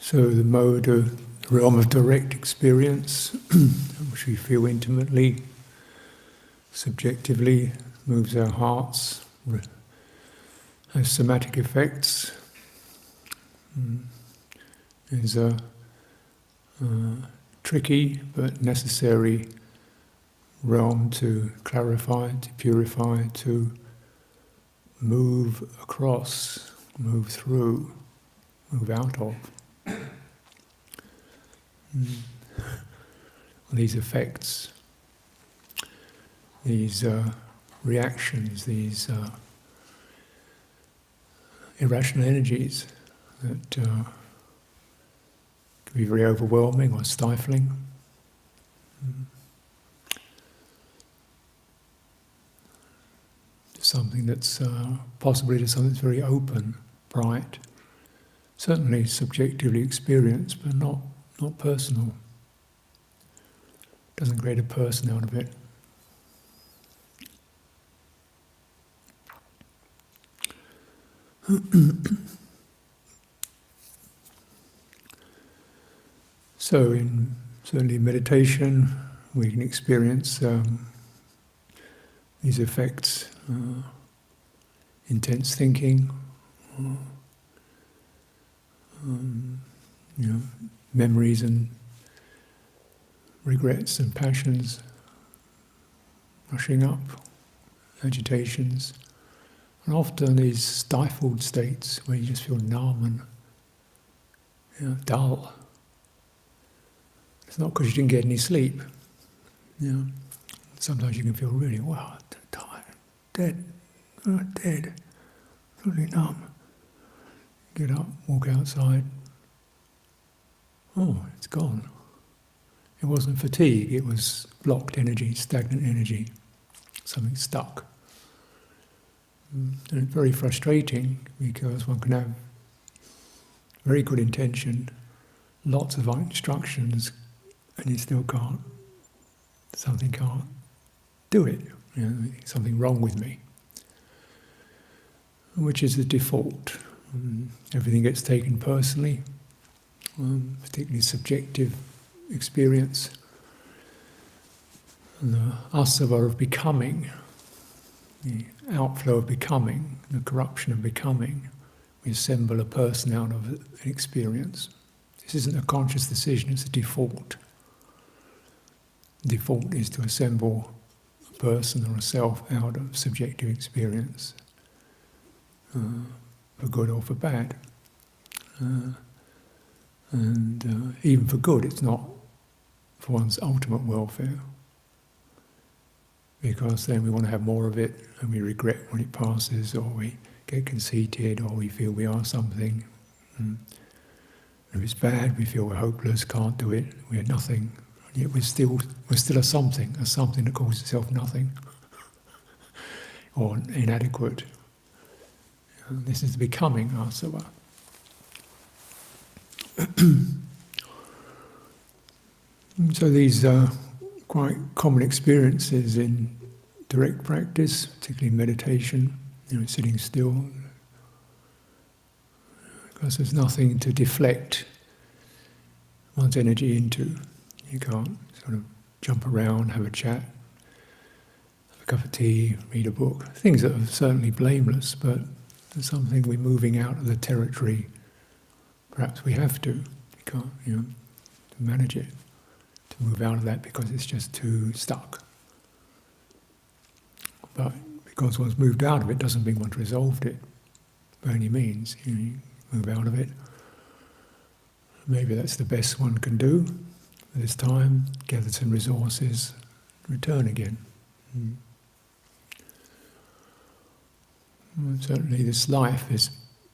So the mode of the realm of direct experience, which we feel intimately, subjectively, moves our hearts, has somatic effects, is a tricky but necessary realm to clarify, to purify, to move across, move through, move out of. These effects, these reactions, these irrational energies that can be very overwhelming or stifling. Something that's possibly to something that's very open, bright, certainly subjectively experienced, but not personal. Doesn't create a person out of it. So certainly in meditation we can experience these effects, intense thinking, memories and regrets and passions rushing up, agitations, and often these stifled states where you just feel numb and dull. It's not because you didn't get any sleep. Sometimes you can feel really, tired, dead, totally numb. Get up, walk outside. Oh, it's gone. It wasn't fatigue, it was blocked energy, stagnant energy, something stuck. And it's very frustrating because one can have very good intention, lots of instructions, and you still can't, something can't do it. Something wrong with me. Which is the default. Everything gets taken personally, particularly subjective experience. And the asava of becoming, the outflow of becoming, the corruption of becoming, we assemble a person out of an experience. This isn't a conscious decision, it's a default. Default is to assemble a person or a self out of subjective experience, for good or for bad. And even for good, it's not for one's ultimate welfare, because then we want to have more of it and we regret when it passes, or we get conceited, or we feel we are something. And if it's bad, we feel we're hopeless, can't do it, we're nothing. And yet we're still a something that calls itself nothing or inadequate. And this is the becoming asava. So these are quite common experiences in direct practice, particularly in meditation, sitting still, because there's nothing to deflect one's energy into. You can't sort of jump around, have a chat, have a cup of tea, read a book, things that are certainly blameless, but there's something we're moving out of the territory. Perhaps we have to. You can't, to manage it, to move out of that because it's just too stuck. But because one's moved out of it doesn't mean one's resolved it by any means. You move out of it. Maybe that's the best one can do at this time, gather some resources, return again. And certainly this life is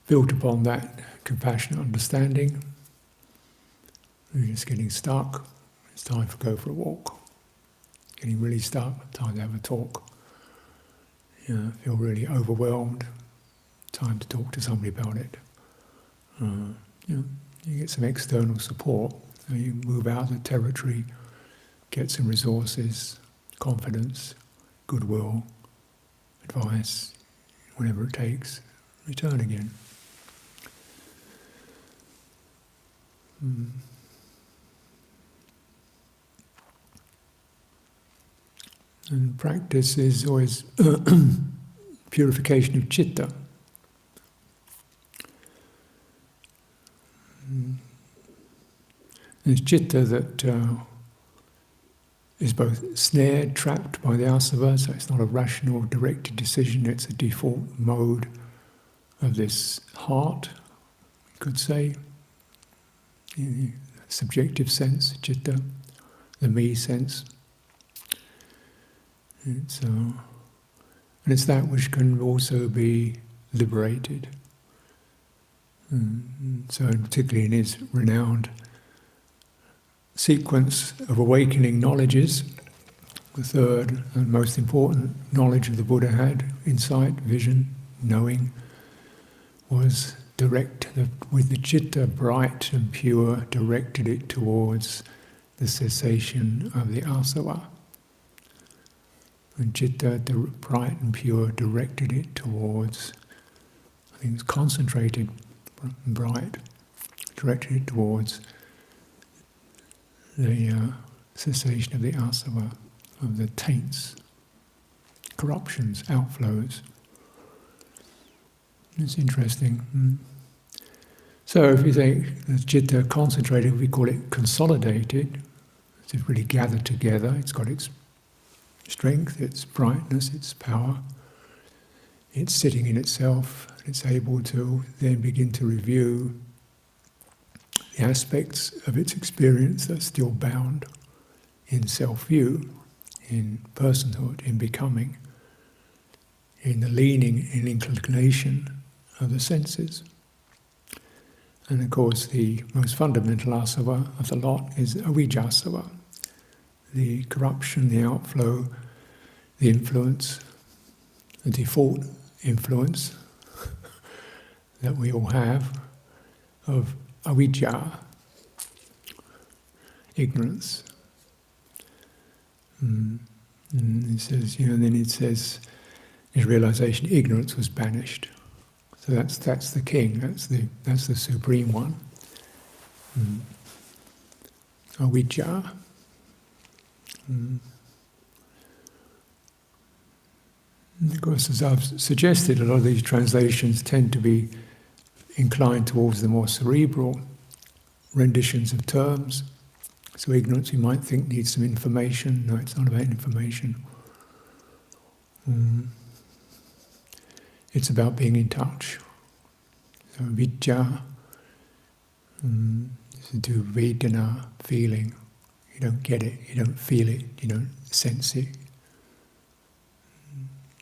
built upon that compassionate understanding. We're just getting stuck, it's time to go for a walk. Getting really stuck, time to have a talk. Feel really overwhelmed, time to talk to somebody about it. You get some external support, so you move out of the territory, get some resources, confidence, goodwill, advice, whatever it takes, return again. Mm. And practice is always purification of citta. It's citta that is both snared, trapped by the asava, so it's not a rational, directed decision, it's a default mode of this heart, you could say, in the subjective sense, citta, the me sense. And it's that which can also be liberated. So particularly in his renowned sequence of awakening knowledges, the third and most important knowledge of the Buddha had, insight, vision, knowing, was with the citta bright and pure, directed it towards the cessation of the asava. And citta, bright and pure, directed it towards, I think it's concentrated and bright, directed it towards the cessation of the asava, of the taints, corruptions, outflows. It's interesting. So if you think the citta concentrated, we call it consolidated. It's really gathered together. It's got its strength, its brightness, its power. It's sitting in itself. It's able to then begin to review the aspects of its experience that are still bound in self-view, in personhood, in becoming, in the leaning and inclination of the senses. And of course the most fundamental asava of the lot is avijjasava, the corruption, the outflow, the influence, the default influence that we all have of avijja, ignorance. And it says, then it says, his realization, ignorance was banished. So that's the king, that's the supreme one. Avijja. Of course, as I've suggested, a lot of these translations tend to be inclined towards the more cerebral renditions of terms. So ignorance, we might think, needs some information. No, it's not about information. It's about being in touch. So vidya, is to do vedana, feeling. You don't get it, you don't feel it, you don't sense it.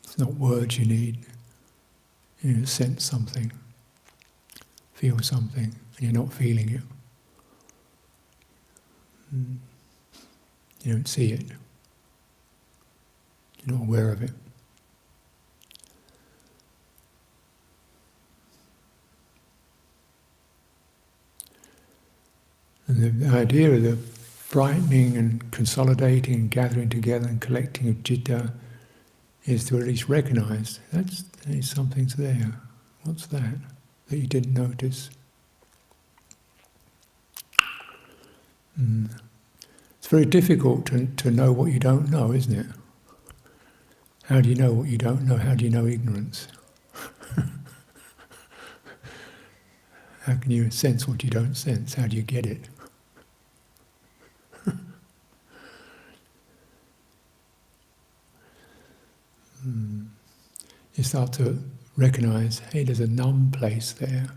It's not words you need. You sense something, feel something, and you're not feeling it. You don't see it. You're not aware of it. And the idea of the brightening and consolidating and gathering together and collecting of citta is to at least recognize something's there. What's that you didn't notice? It's very difficult to know what you don't know, isn't it? How do you know what you don't know? How do you know ignorance? How can you sense what you don't sense? How do you get it? You start to recognize, hey, there's a numb place there.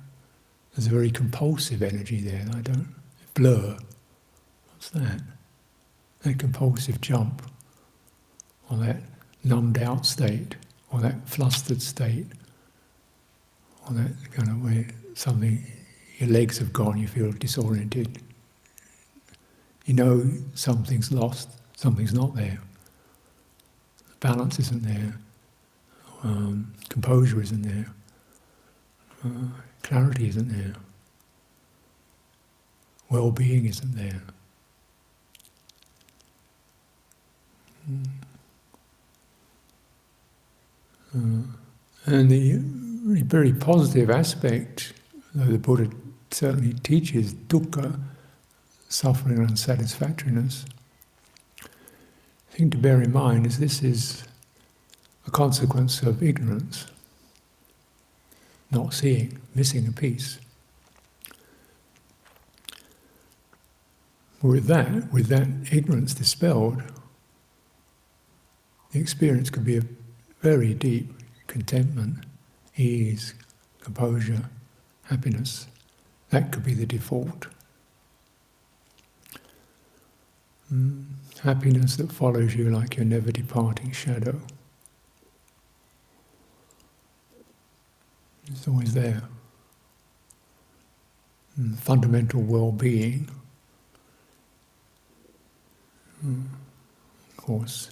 There's a very compulsive energy there. Blur. What's that? That compulsive jump, or that numbed out state, or that flustered state, or that kind of way your legs have gone, you feel disoriented. You know something's lost, something's not there. Balance isn't there. Composure isn't there. Clarity isn't there. Well-being isn't there. And the really very positive aspect, though the Buddha certainly teaches dukkha, suffering and unsatisfactoriness. The thing to bear in mind is this is a consequence of ignorance, not seeing, missing a piece. With that ignorance dispelled, the experience could be a very deep contentment, ease, composure, happiness. That could be the default. Happiness that follows you like your never departing shadow. It's always there. Fundamental well-being. Of course,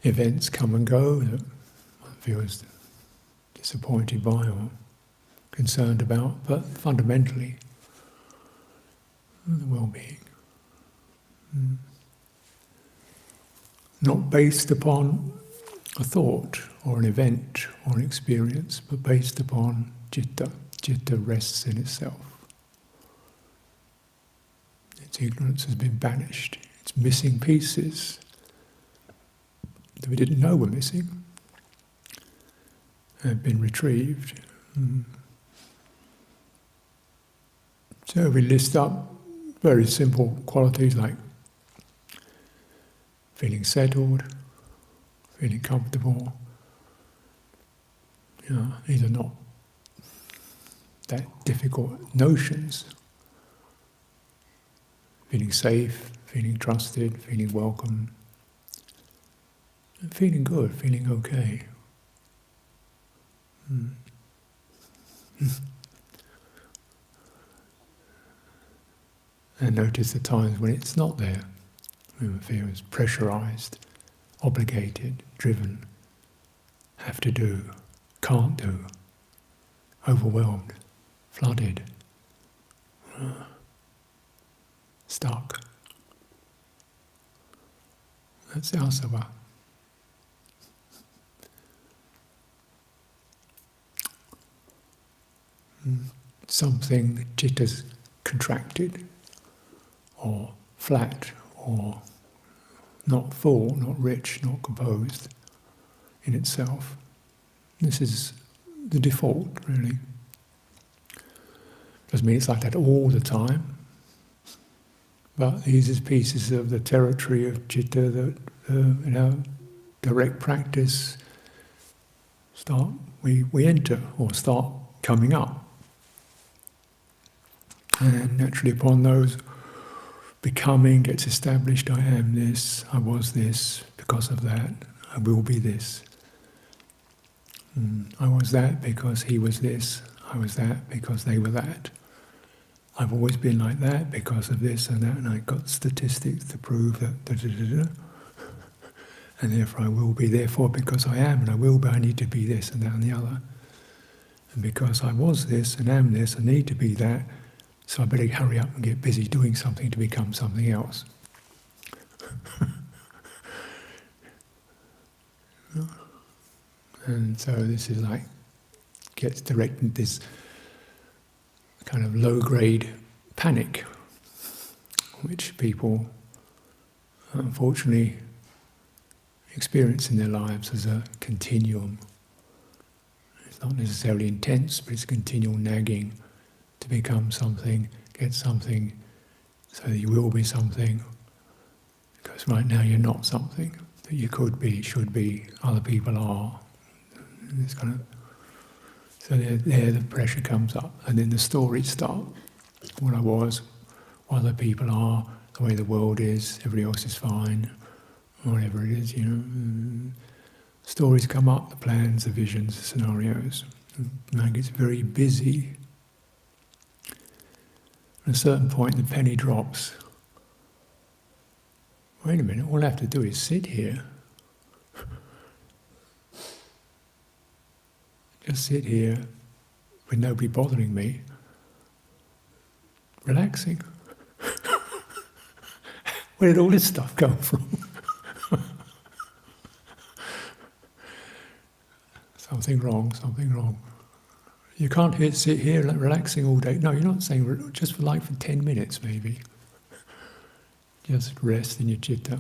events come and go that one feels disappointed by or concerned about, but fundamentally, the well-being. Not based upon a thought or an event or an experience, but based upon citta. Citta rests in itself. Its ignorance has been banished. Its missing pieces that we didn't know were missing have been retrieved. So we list up very simple qualities like feeling settled, feeling comfortable. These are not that difficult notions. Feeling safe, feeling trusted, feeling welcome, and feeling good, feeling okay. And notice the times when it's not there. When we feel pressurized, obligated, driven, have to do, can't do, overwhelmed, flooded, stuck. That's asava. Something citta's contracted, or flat, or not full, not rich, not composed in itself. This is the default, really. Doesn't mean it's like that all the time, but these are pieces of the territory of citta that, in our direct practice, we enter or start coming up. And naturally upon those, becoming gets established. I am this, I was this, because of that, I will be this. I was that because he was this, I was that because they were that. I've always been like that because of this and that, and I got statistics to prove that, and therefore I will be, therefore because I am and I will be, I need to be this and that and the other. And because I was this and am this, I need to be that, so I better hurry up and get busy doing something to become something else. And so this is like, gets directed this kind of low-grade panic, which people unfortunately experience in their lives as a continuum. It's not necessarily intense, but it's continual nagging to become something, get something, so that you will be something. Because right now you're not something that you could be, should be, other people are. This kind of, so there the pressure comes up, and then the stories start. What I was, what other people are, the way the world is, everybody else is fine, whatever it is, Stories come up, the plans, the visions, the scenarios. The mind gets very busy. At a certain point, the penny drops. Wait a minute, all I have to do is sit here. Just sit here with nobody bothering me, relaxing. Where did all this stuff come from? Something wrong. You can't sit here relaxing all day. No, you're not saying just for 10 minutes maybe. Just rest in your citta.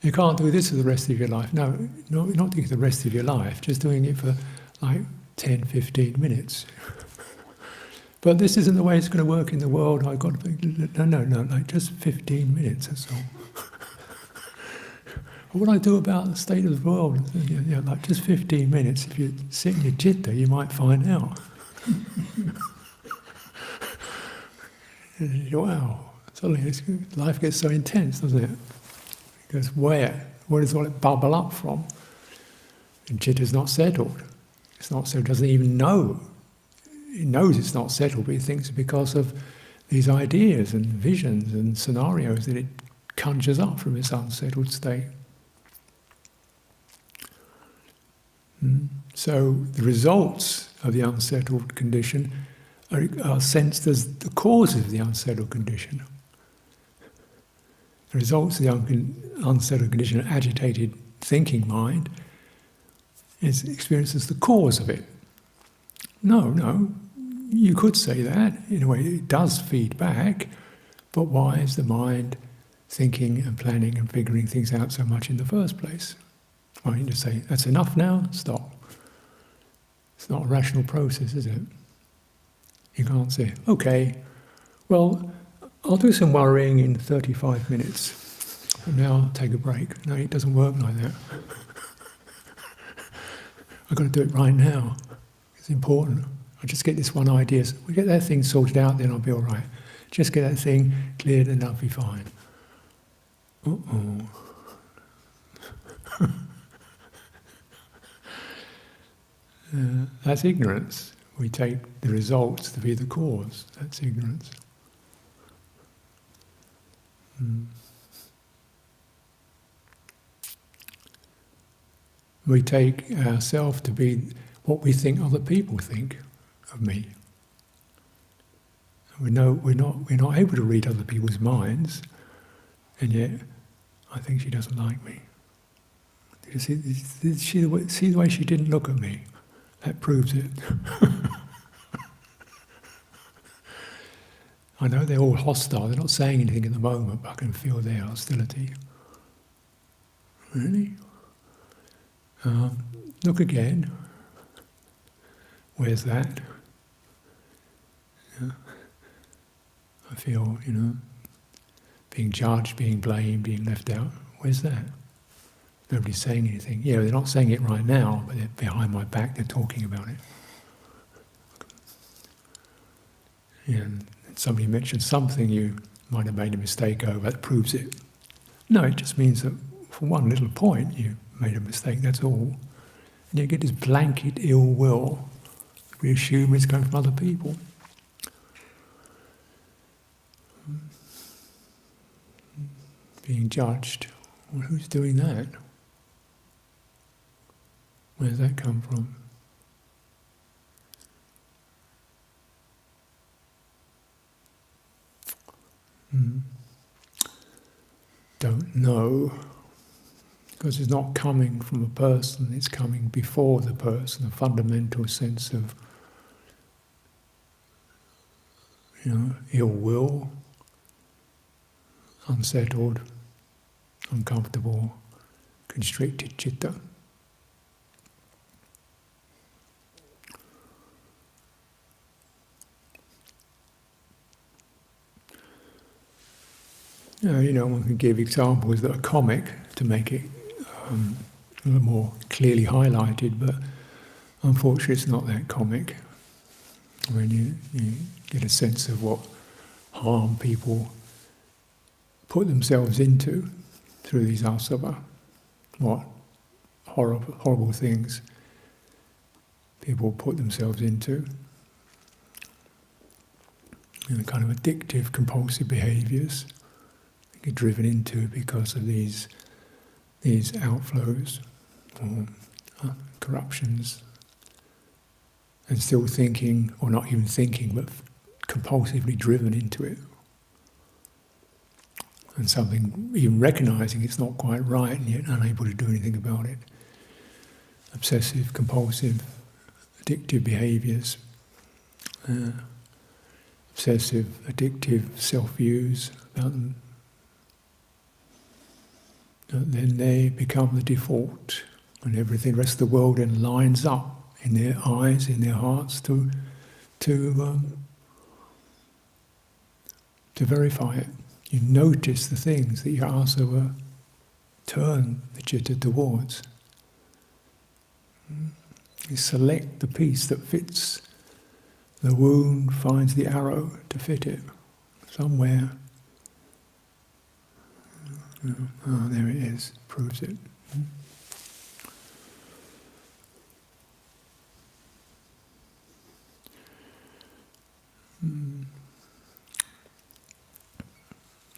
You can't do this for the rest of your life. No, you're not doing it for the rest of your life, just doing it for 10, 15 minutes. But this isn't the way it's going to work in the world. I've got to no, just 15 minutes, that's all. What do I do about the state of the world? Just 15 minutes. If you sit in your citta, you might find out. Wow, suddenly life gets so intense, doesn't it? Because where does all it bubble up from? And citta's not settled. It's not settled, doesn't even know. It knows it's not settled, but it thinks because of these ideas and visions and scenarios that it conjures up from its unsettled state. So the results of the unsettled condition are sensed as the cause of the unsettled condition. The results of the unsettled condition, an agitated thinking mind, is experienced as the cause of it. No, you could say that. In a way, it does feed back, but why is the mind thinking and planning and figuring things out so much in the first place? Why don't you just say, that's enough now, stop. It's not a rational process, is it? You can't say, okay, well, I'll do some worrying in 35 minutes, but now I'll take a break. No, it doesn't work like that. I've got to do it right now. It's important. I'll just get this one idea. So we get that thing sorted out, then I'll be all right. Just get that thing cleared and I'll be fine. That's ignorance. We take the results to be the cause. That's ignorance. We take ourselves to be what we think other people think of me. We're not able to read other people's minds, and yet I think she doesn't like me. You see the way she didn't look at me? That proves it. I know they're all hostile, they're not saying anything at the moment, but I can feel their hostility. Really? Look again. Where's that? Yeah. I feel, being judged, being blamed, being left out. Where's that? Nobody's saying anything. Yeah, they're not saying it right now, but they're behind my back, they're talking about it. And somebody mentioned something you might have made a mistake over, that proves it. No, it just means that for one little point you made a mistake, that's all. And you get this blanket ill will. We assume it's coming from other people. Being judged. Well, who's doing that? Where does that come from? Don't know. Because it's not coming from a person, it's coming before the person, a fundamental sense of ill will, unsettled, uncomfortable, constricted citta. One can give examples that are comic to make it a little more clearly highlighted, but unfortunately it's not that comic. When you get a sense of what harm people put themselves into through these asava, what horrible things people put themselves into, kind of addictive, compulsive behaviours they get driven into because of these outflows or corruptions, and still thinking, or not even thinking, but compulsively driven into it. And something, even recognising it's not quite right and yet unable to do anything about it. Obsessive, compulsive, addictive behaviours obsessive, addictive self-views about them, then they become the default, and everything, the rest of the world then lines up in their eyes, in their hearts to verify it. You notice the things that your asava turn the citta towards. You select the piece that fits the wound, finds the arrow to fit it somewhere. Oh, there it is, proves it.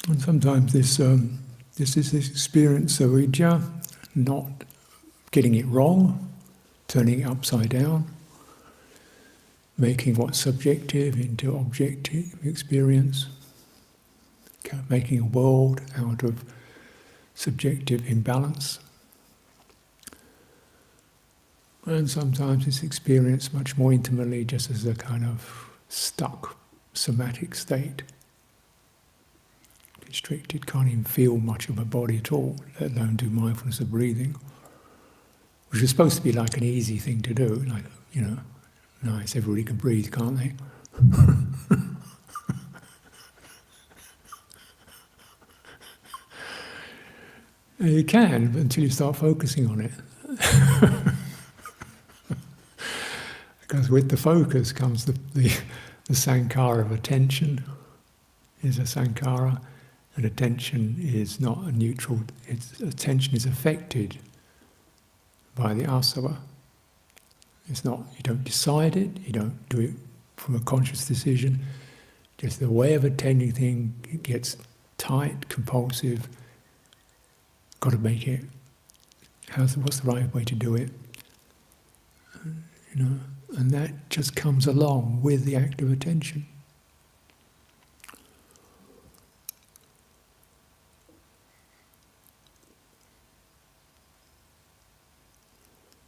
And sometimes this is this experience of avijja, not getting it wrong, turning it upside down, making what's subjective into objective experience, making a world out of subjective imbalance. And sometimes it's experienced much more intimately just as a kind of stuck somatic state. Constricted, can't even feel much of a body at all, let alone do mindfulness of breathing, which is supposed to be like an easy thing to do, like, nice, everybody can breathe, can't they? You can, but until you start focusing on it. Because with the focus comes the sankhara of attention, is a sankhara. And attention is not a neutral, attention is affected by the asava. It's not, you don't decide it, you don't do it from a conscious decision, just the way of attending thing, it gets tight, compulsive, got to make it, what's the right way to do it? And that just comes along with the act of attention.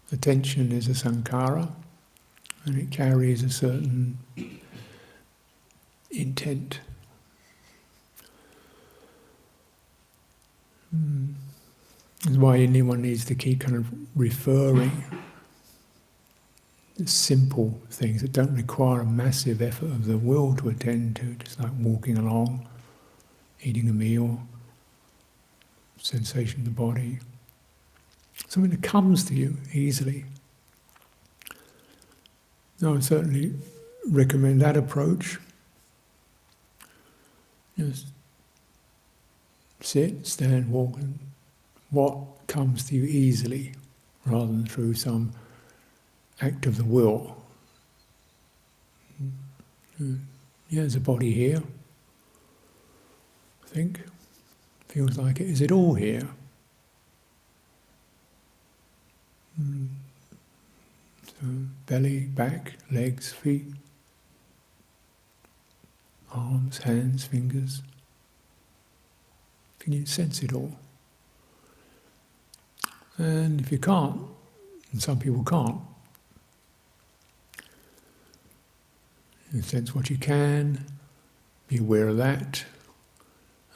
Attention is a sankhara, and it carries a certain intent. That's why anyone needs to keep kind of referring simple things that don't require a massive effort of the will to attend to, just like walking along, eating a meal, sensation of the body. Something that comes to you easily. I would certainly recommend that approach. Just sit, stand, walk, and what comes to you easily, rather than through some act of the will. Yeah, there's a body here, I think. Feels like it. Is it all here? So belly, back, legs, feet, arms, hands, fingers. Can you sense it all? And if you can't, and some people can't, you sense what you can, be aware of that.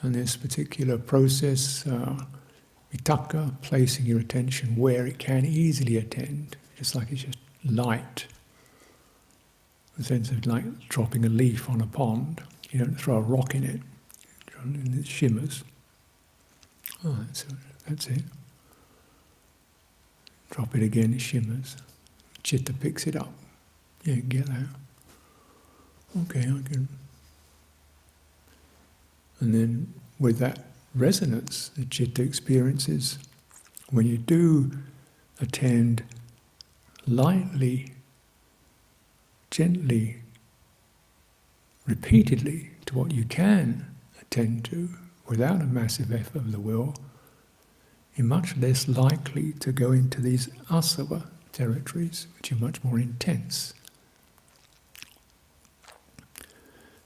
And this particular process, vitaka, placing your attention where it can easily attend, just like it's just light. The sense of like dropping a leaf on a pond. You don't throw a rock in it, and it shimmers. Oh, that's it. Drop it again, it shimmers. Chitta picks it up. Yeah, get that. Okay, I can. And then with that resonance that citta experiences, when you do attend lightly, gently, repeatedly to what you can attend to without a massive effort of the will, you're much less likely to go into these asava territories, which are much more intense.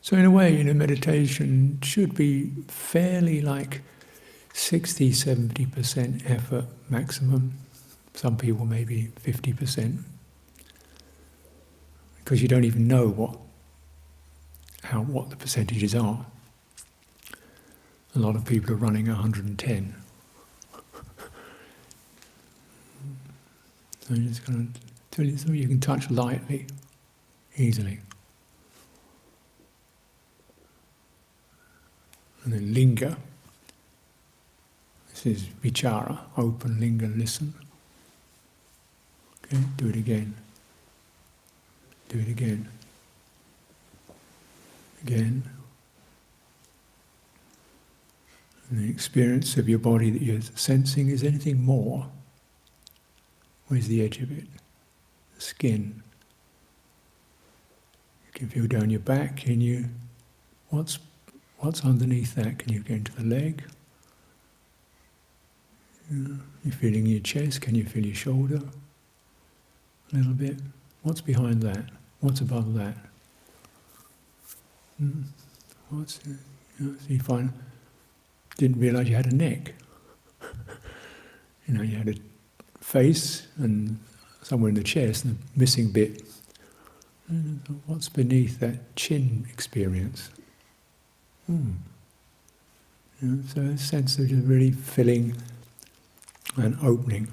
So in a way, meditation should be fairly like 60-70% effort maximum. Some people maybe 50%. Because you don't even know what what the percentages are. A lot of people are running 110. So I'm just going to tell you something you can touch lightly, easily. And then linga. This is vichara, open, linga, listen. Okay, do it again. Do it again. Again. And the experience of your body that you're sensing, is anything more? Where's the edge of it? The skin. You can feel down your back. Can you? What's underneath that? Can you go into the leg? You're feeling your chest. Can you feel your shoulder? A little bit. What's behind that? What's above that? So you find, didn't realise you had a neck. You had a face and somewhere in the chest, and the missing bit. What's beneath that chin experience? So a sense of just really filling and opening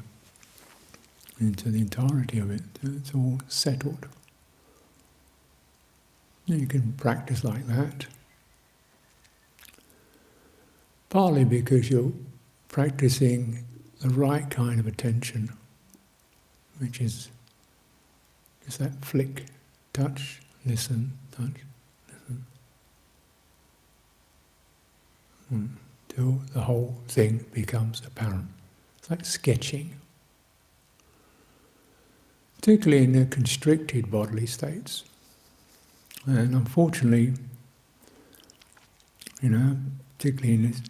into the entirety of it. It's all settled. You can practice like that. Partly because you're practicing the right kind of attention, which is just that flick, touch, listen, touch, listen. Till the whole thing becomes apparent. It's like sketching. Particularly in the constricted bodily states. And unfortunately, particularly in these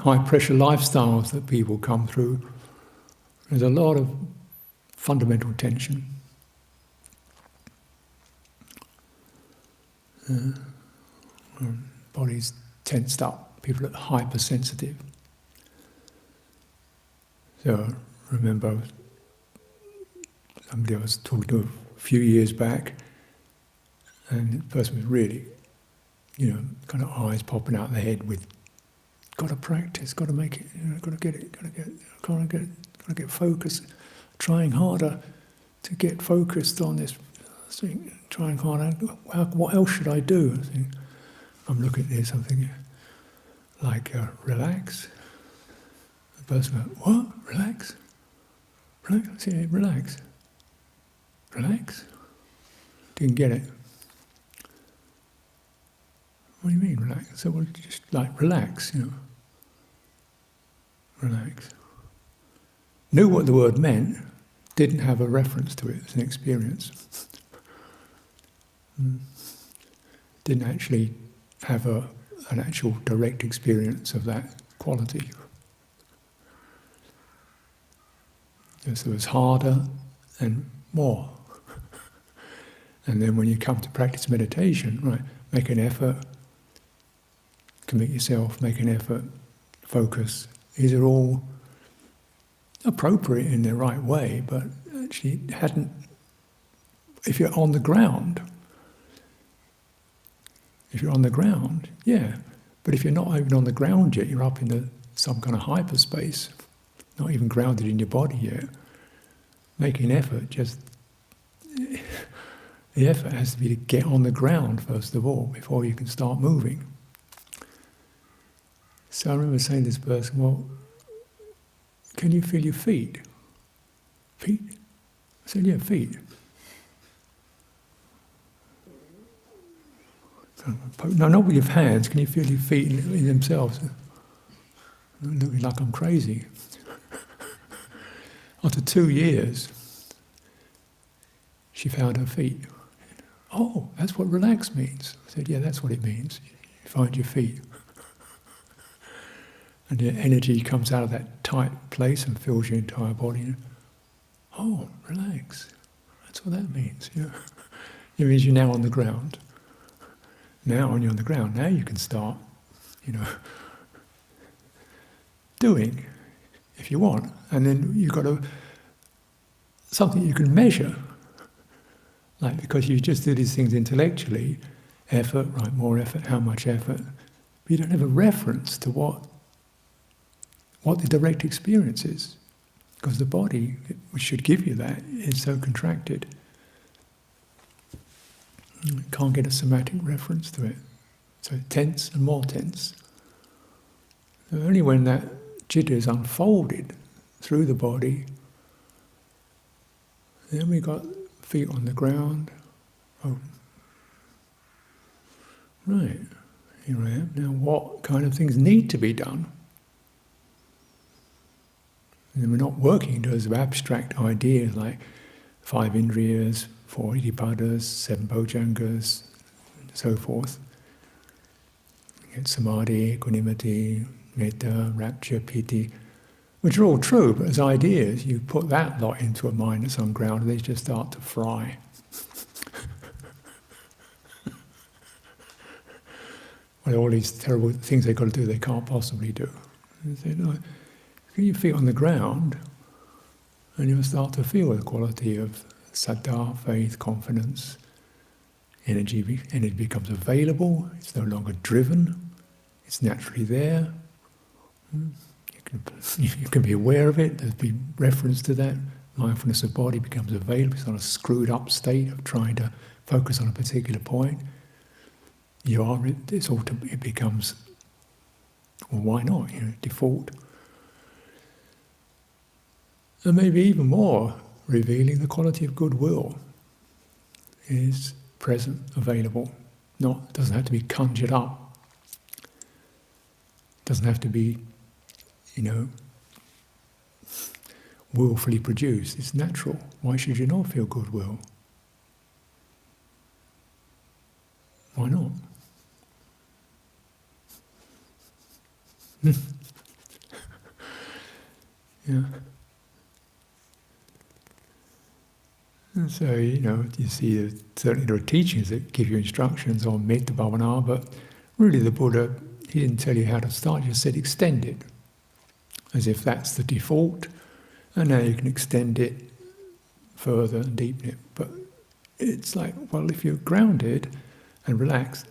high-pressure lifestyles that people come through, there's a lot of fundamental tension. Body's tensed up, people are hypersensitive. So I remember somebody I was talking to a few years back, and the person was really, kind of eyes popping out of the head with, got to practice, got to make it, got to get focused, trying harder to get focused on this thing, trying harder. What else should I do? I'm looking at this, I'm thinking, relax. The person goes, what? Relax? Relax? I say, relax. Relax? Didn't get it. What do you mean, relax? So, well, just relax, Relax. Knew what the word meant, didn't have a reference to it as an experience. Didn't actually have an actual direct experience of that quality. So it was harder and more. And then when you come to practice meditation, right, make an effort, commit yourself, make an effort, focus. These are all appropriate in the right way, but actually if you're on the ground, yeah. But if you're not even on the ground yet, you're up in some kind of hyperspace, not even grounded in your body yet, making effort, the effort has to be to get on the ground first of all, before you can start moving. So I remember saying to this person, well, can you feel your feet? Feet? I said, yeah, feet. No, not with your hands. Can you feel your feet in themselves? Looking like I'm crazy. After 2 years, she found her feet. Oh, that's what relax means. I said, yeah, that's what it means. You find your feet. And the energy comes out of that tight place and fills your entire body. Oh, relax. That's what that means. Yeah. It means you're now on the ground. Now when you're on the ground, now you can start, doing, if you want. And then you've got something you can measure. Because you just do these things intellectually, effort, right, more effort, how much effort. But you don't have a reference to what the direct experience is. Because the body, which should give you that, is so contracted. You can't get a somatic reference to it. So tense and more tense. So only when that citta is unfolded through the body, then we got feet on the ground. Oh, right, here I am. Now what kind of things need to be done? And we're not working in terms of abstract ideas like 5 indriyas, 4 iddhipadas, 7 bojjhangas, and so forth. You get samadhi, equanimity, metta, rapture, piti, which are all true, but as ideas, you put that lot into a mind that's ungrounded, they just start to fry. Well, all these terrible things they've got to do, they can't possibly do. And they say, no, get your feet on the ground, and you'll start to feel the quality of saddha, faith, confidence. Energy becomes available, it's no longer driven, it's naturally there. You can be aware of it, there's been reference to that. Mindfulness of body becomes available, it's not a screwed up state of trying to focus on a particular point. It becomes, well, why not, default. And maybe even more revealing, the quality of goodwill is present, available. Doesn't have to be conjured up. Doesn't have to be, willfully produced. It's natural. Why should you not feel goodwill? Why not? Yeah. And so, you see that certainly there are teachings that give you instructions on metta bhavana, but really the Buddha, he didn't tell you how to start, he just said extend it. As if that's the default, and now you can extend it further and deepen it. But it's like, well, if you're grounded and relaxed,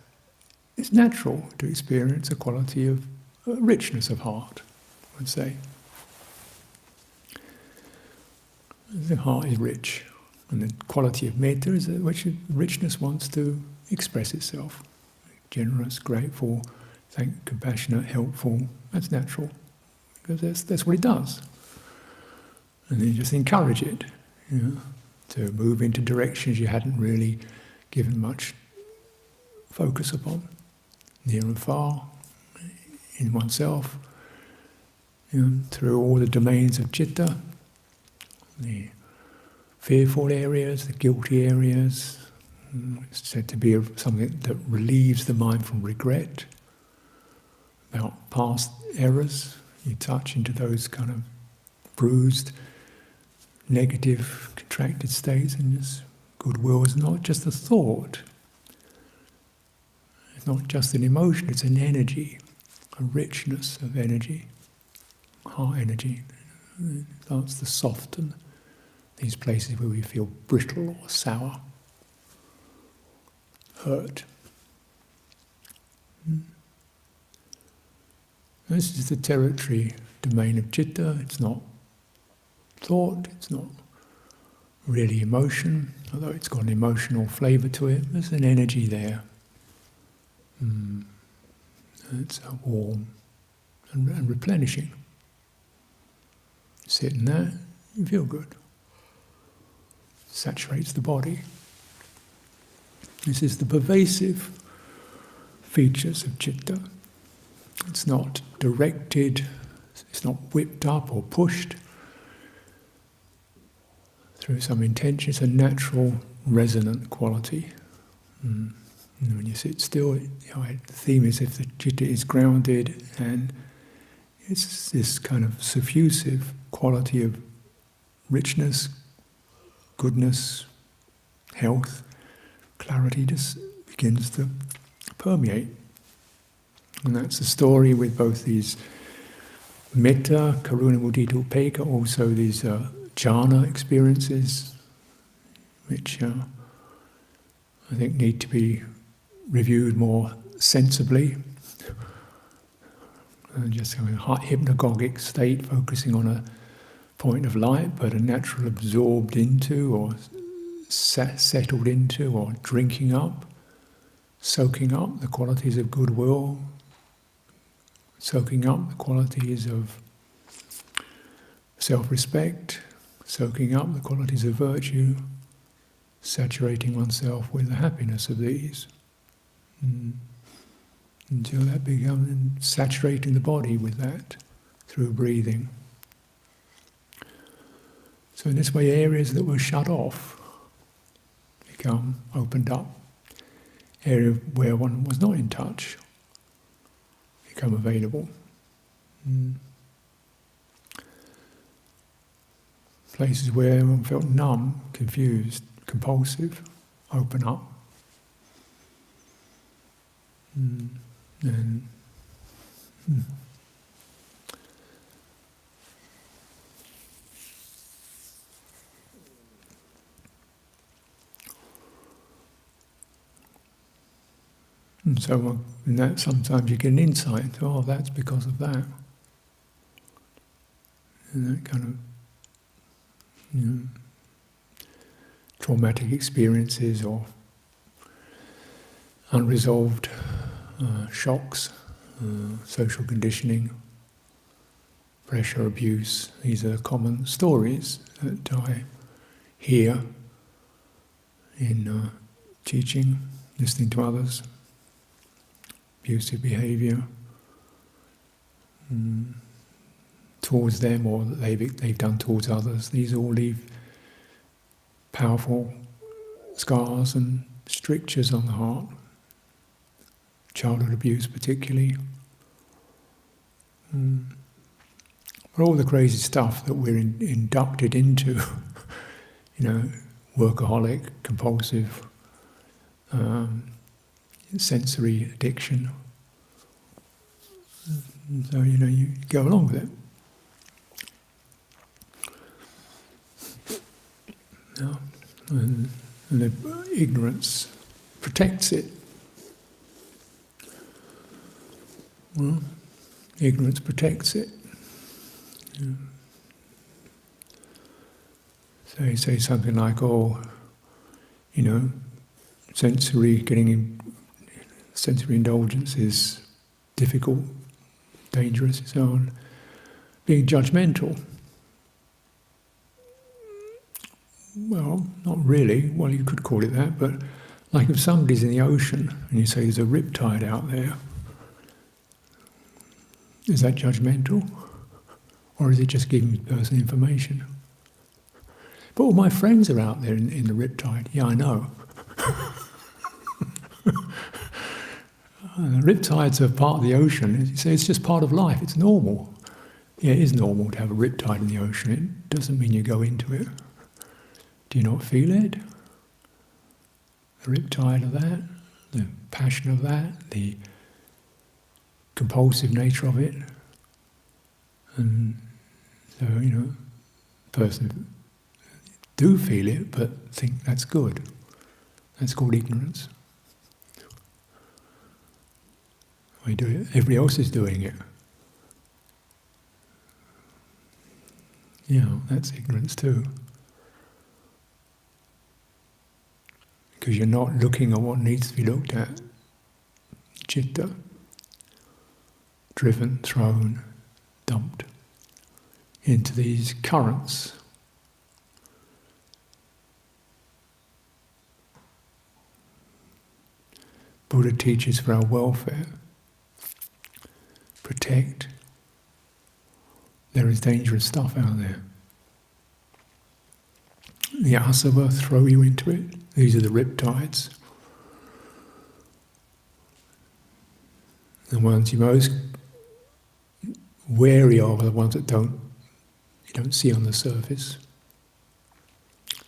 it's natural to experience a quality of richness of heart, I would say. The heart is rich. And the quality of metta is that which richness wants to express itself. Generous, grateful, compassionate, helpful. That's natural, because that's what it does. And then you just encourage it, to move into directions you hadn't really given much focus upon, near and far, in oneself, through all the domains of citta, the fearful areas, the guilty areas. It's said to be something that relieves the mind from regret about past errors. You touch into those kind of bruised, negative, contracted states, and this goodwill is not just a thought. It's not just an emotion, it's an energy, a richness of energy, heart energy. It starts to soften these places where we feel brittle or sour, hurt. This is the territory, domain of citta. It's not thought, it's not really emotion, although it's got an emotional flavour to it. There's an energy there. It's warm and replenishing. Sit in that, you feel good. Saturates the body. This is the pervasive features of citta. It's not directed, it's not whipped up or pushed through some intention. It's a natural, resonant quality. And when you sit still, the theme is if the citta is grounded, and it's this kind of suffusive quality of richness, goodness, health, clarity just begins to permeate. And that's the story with both these metta, karuna, mudita, upekkha, also these jhana experiences, which I think need to be reviewed more sensibly, and just in a hypnagogic state, focusing on a point of light, but a natural absorbed into, or settled into, or drinking up, soaking up the qualities of goodwill, soaking up the qualities of self-respect, soaking up the qualities of virtue, saturating oneself with the happiness of these. Until that becomes saturating the body with that through breathing. So in this way, areas that were shut off become opened up. Area where one was not in touch become available. Places where one felt numb, confused, compulsive, open up. And so in that sometimes you get an insight, oh, that's because of that. And that kind of traumatic experiences or unresolved shocks, social conditioning, pressure, abuse. These are common stories that I hear in teaching, listening to others. Abusive behaviour towards them, or that they've done towards others. These all leave powerful scars and strictures on the heart. Childhood abuse particularly. For all the crazy stuff that we're inducted into, workaholic, compulsive, sensory addiction. So, you go along with it. And the ignorance protects it. Well, ignorance protects it. So you say something like, sensory indulgence is difficult, dangerous, and so on. Being judgmental. Well, not really. Well, you could call it that, but like if somebody's in the ocean and you say there's a riptide out there, is that judgmental? Or is it just giving the person information? But all my friends are out there in the riptide. Yeah, I know. The riptides are part of the ocean. You say it's just part of life. It's normal. Yeah, it is normal to have a riptide in the ocean. It doesn't mean you go into it. Do you not feel it? The riptide of that, the passion of that, the compulsive nature of it. And so, person do feel it, but think that's good. That's called ignorance. We do it. Everybody else is doing it. That's ignorance too. Because you're not looking at what needs to be looked at. Citta. Driven, thrown, dumped into these currents. Buddha teaches for our welfare. Protect. There is dangerous stuff out there. The asava throw you into it. These are the riptides. The ones you're most wary of are the ones that you don't see on the surface.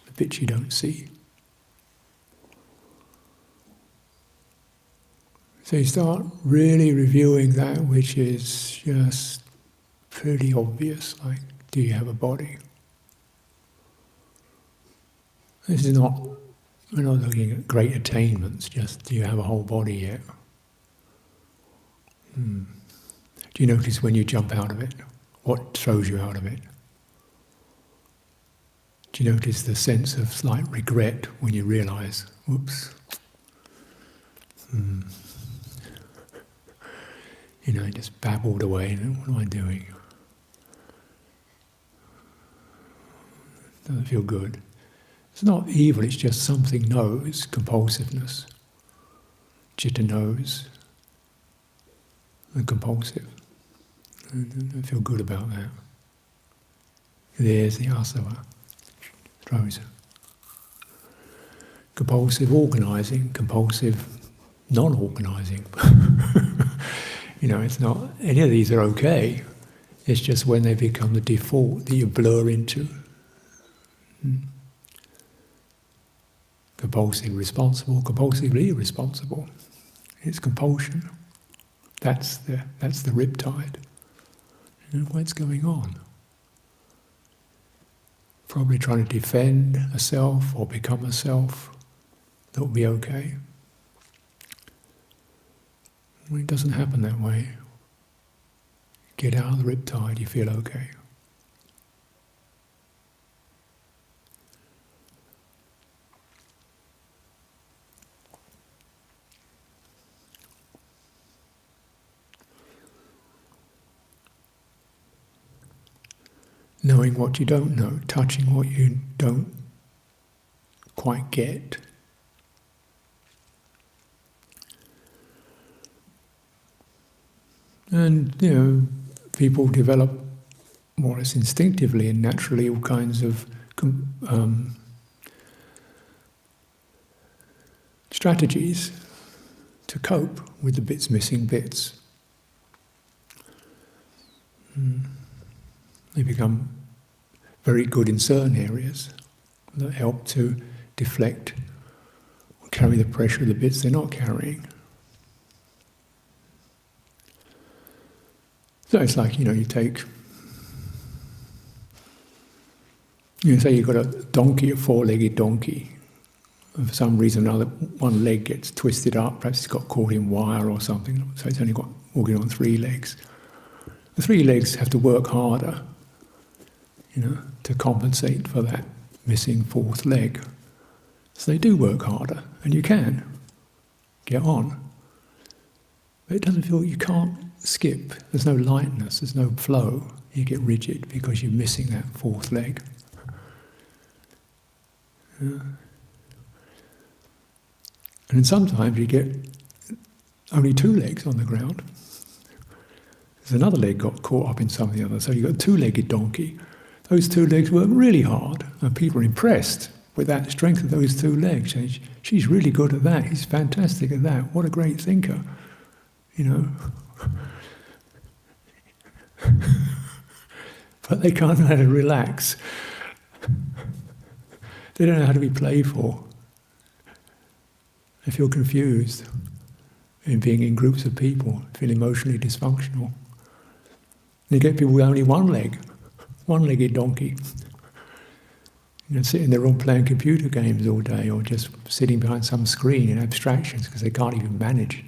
The bits you don't see. So you start really reviewing that which is just pretty obvious, like, do you have a body? This is not We're not looking at great attainments, just do you have a whole body yet? Do you notice when you jump out of it? What throws you out of it? Do you notice the sense of slight regret when you realise, whoops, I just babbled away, what am I doing? Doesn't feel good. It's not evil, it's just something knows, compulsiveness. Chitta knows, and compulsive. I don't feel good about that. There's the asava. Throws. Compulsive organising, compulsive non-organising. It's not, any of these are okay. It's just when they become the default that you blur into. Compulsive responsible, compulsively irresponsible. It's compulsion. That's the riptide. What's going on? Probably trying to defend a self or become a self that will be okay. When it doesn't happen that way, get out of the riptide, you feel okay. Knowing what you don't know, touching what you don't quite get. And, people develop more or less instinctively and naturally all kinds of strategies to cope with the missing bits. They become very good in certain areas that help to deflect or carry the pressure of the bits they're not carrying. So it's like, you take, say you've got a donkey, a four-legged donkey, and for some reason or another, one leg gets twisted up, perhaps it's got caught in wire or something, so it's only got walking on three legs. The three legs have to work harder, to compensate for that missing fourth leg. So they do work harder, and you can get on. But it doesn't feel, you can't skip, there's no lightness, there's no flow, you get rigid because you're missing that fourth leg. And then sometimes you get only two legs on the ground. There's another leg got caught up in something or other, so you've got a two-legged donkey. Those two legs work really hard, and people are impressed with that strength of those two legs. She's really good at that, he's fantastic at that, what a great thinker, But they can't know how to relax. They don't know how to be playful. They feel confused in being in groups of people, feel emotionally dysfunctional. You get people with only one leg, one-legged donkey. Sitting in their room playing computer games all day, or just sitting behind some screen in abstractions because they can't even manage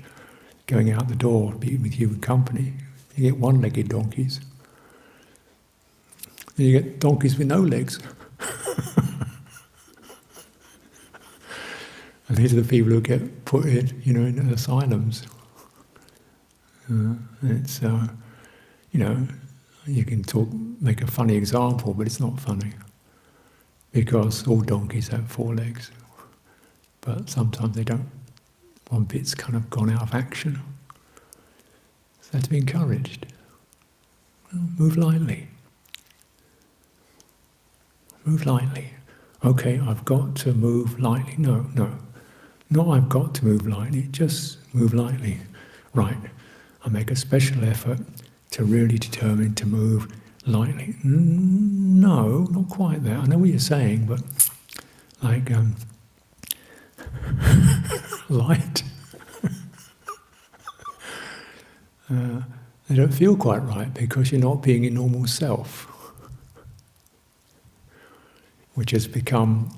going out the door, being with human company. You get one-legged donkeys. Then you get donkeys with no legs. And these are the people who get put in asylums. You can make a funny example, but it's not funny. Because all donkeys have four legs. But sometimes they don't. One bit's kind of gone out of action. So they have to be encouraged. Move lightly. Move lightly. Okay, I've got to move lightly. No. Not I've got to move lightly, just move lightly. Right, I make a special effort to really determine to move lightly. No, not quite that. I know what you're saying, but like light. They don't feel quite right because you're not being your normal self, which has become,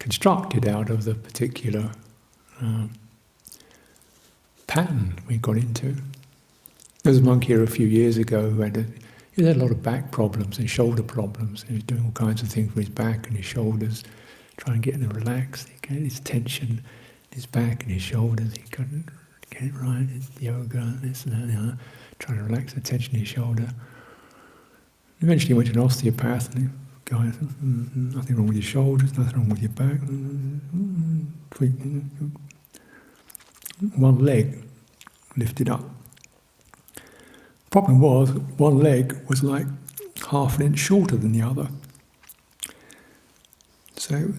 constructed out of the particular pattern we got into. There was a monk here a few years ago who had a lot of back problems and shoulder problems. He was doing all kinds of things with his back and his shoulders, trying to get them relaxed. He had this tension in his back and his shoulders. He couldn't get it right. His yoga, this and that, trying to relax the tension in his shoulder. Eventually he went to an osteopath and the guy said, nothing wrong with your shoulders, nothing wrong with your back. One leg lifted up. Problem was, one leg was like half an inch shorter than the other. So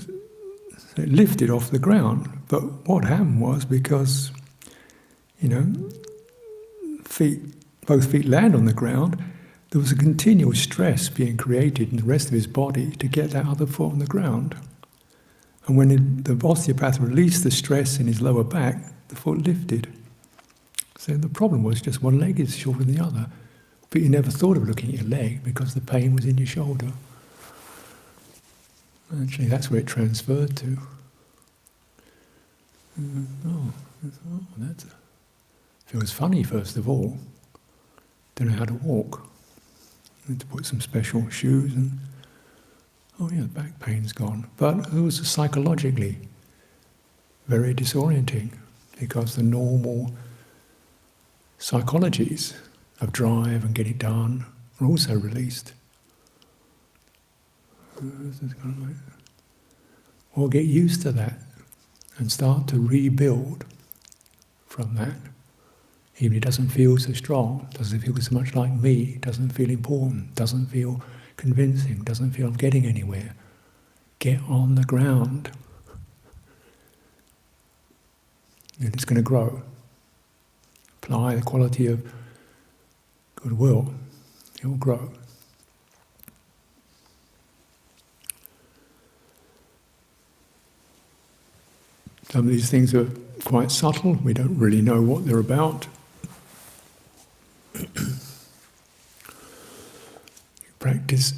it lifted off the ground. But what happened was, because, both feet land on the ground, there was a continual stress being created in the rest of his body to get that other foot on the ground. And when the osteopath released the stress in his lower back, the foot lifted. So the problem was just one leg is shorter than the other. But you never thought of looking at your leg because the pain was in your shoulder. Actually, that's where it transferred to. That feels funny, first of all. Don't know how to walk. Need to put some special shoes and, the back pain's gone. But it was psychologically very disorienting because the normal psychologies of drive and get it done are also released. Or get used to that and start to rebuild from that. Even if it doesn't feel so strong, doesn't feel so much like me, doesn't feel important, doesn't feel convincing, doesn't feel I'm getting anywhere. Get on the ground. And it's going to grow. Apply the quality of goodwill, it will grow. Some of these things are quite subtle, we don't really know what they're about. Practice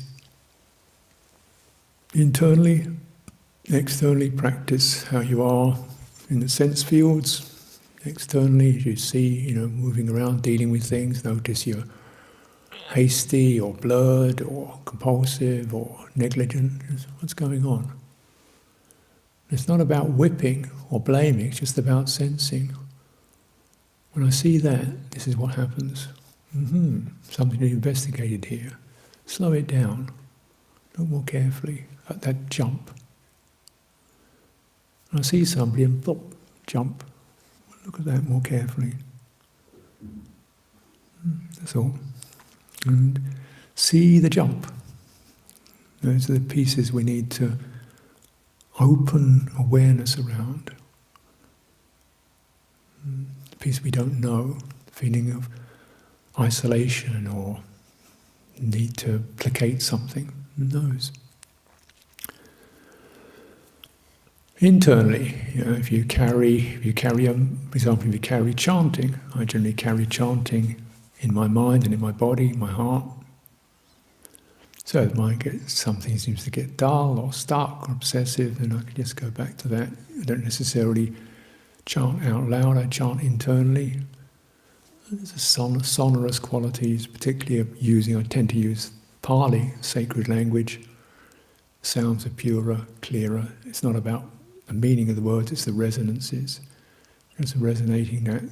internally, externally, practice how you are in the sense fields. Externally, as you see, moving around, dealing with things, notice you're hasty or blurred or compulsive or negligent. What's going on? It's not about whipping or blaming, it's just about sensing. When I see that, this is what happens. Something to be investigated here. Slow it down. Look more carefully at that jump. When I see somebody and plop, jump. Look at that more carefully. That's all. And see the jump. Those are the pieces we need to open awareness around. The piece we don't know, the feeling of isolation or need to placate something. Who knows? Internally, if you carry, for example, if you carry chanting, I generally carry chanting in my mind and in my body, my heart. So if something seems to get dull or stuck or obsessive, then I can just go back to that. I don't necessarily chant out loud, I chant internally. There's a sonorous qualities, particularly I tend to use Pali, sacred language. Sounds are purer, clearer. It's not about the meaning of the words, it's the resonances. It's resonating that,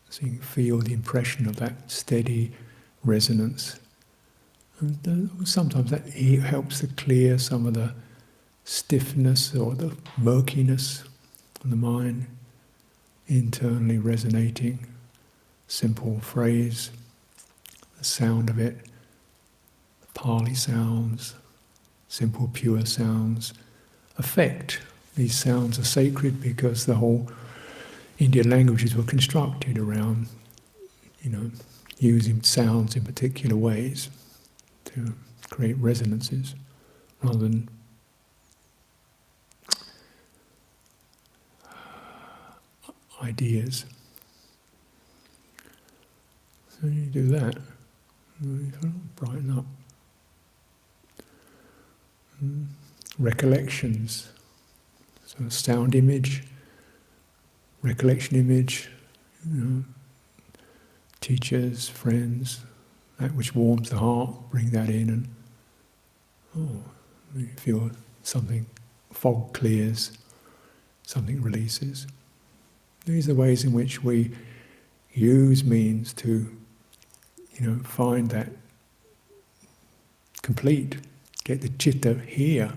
so you can feel the impression of that steady resonance. And sometimes that helps to clear some of the stiffness or the murkiness in the mind, internally resonating. Simple phrase, the sound of it, Pali sounds, simple pure sounds, affect. These sounds are sacred because the whole Indian languages were constructed around, using sounds in particular ways to create resonances rather than ideas. So you do that, you brighten up. Recollections. So sound image, recollection image, teachers, friends, that which warms the heart, bring that in, and you feel something, fog clears, something releases. These are the ways in which we use means to, find that complete, get the citta here,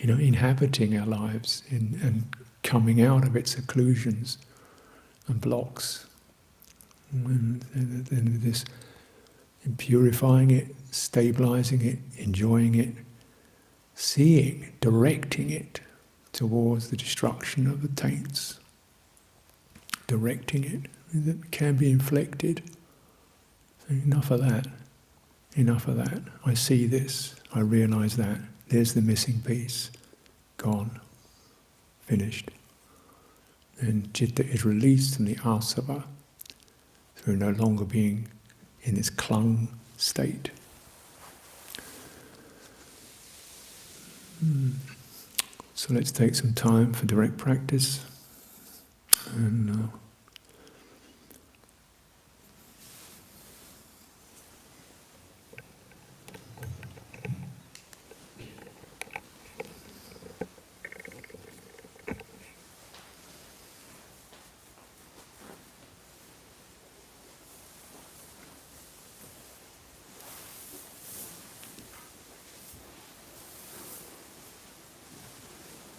inhabiting our lives and coming out of its occlusions and blocks. And then this, in purifying it, stabilizing it, enjoying it, seeing, directing it towards the destruction of the taints. Directing it, that can be inflected. So enough of that. Enough of that. I see this, I realize that. There's the missing piece. Gone. Finished. And citta is released from the asava. So we're no longer being in this clung state. So let's take some time for direct practice. And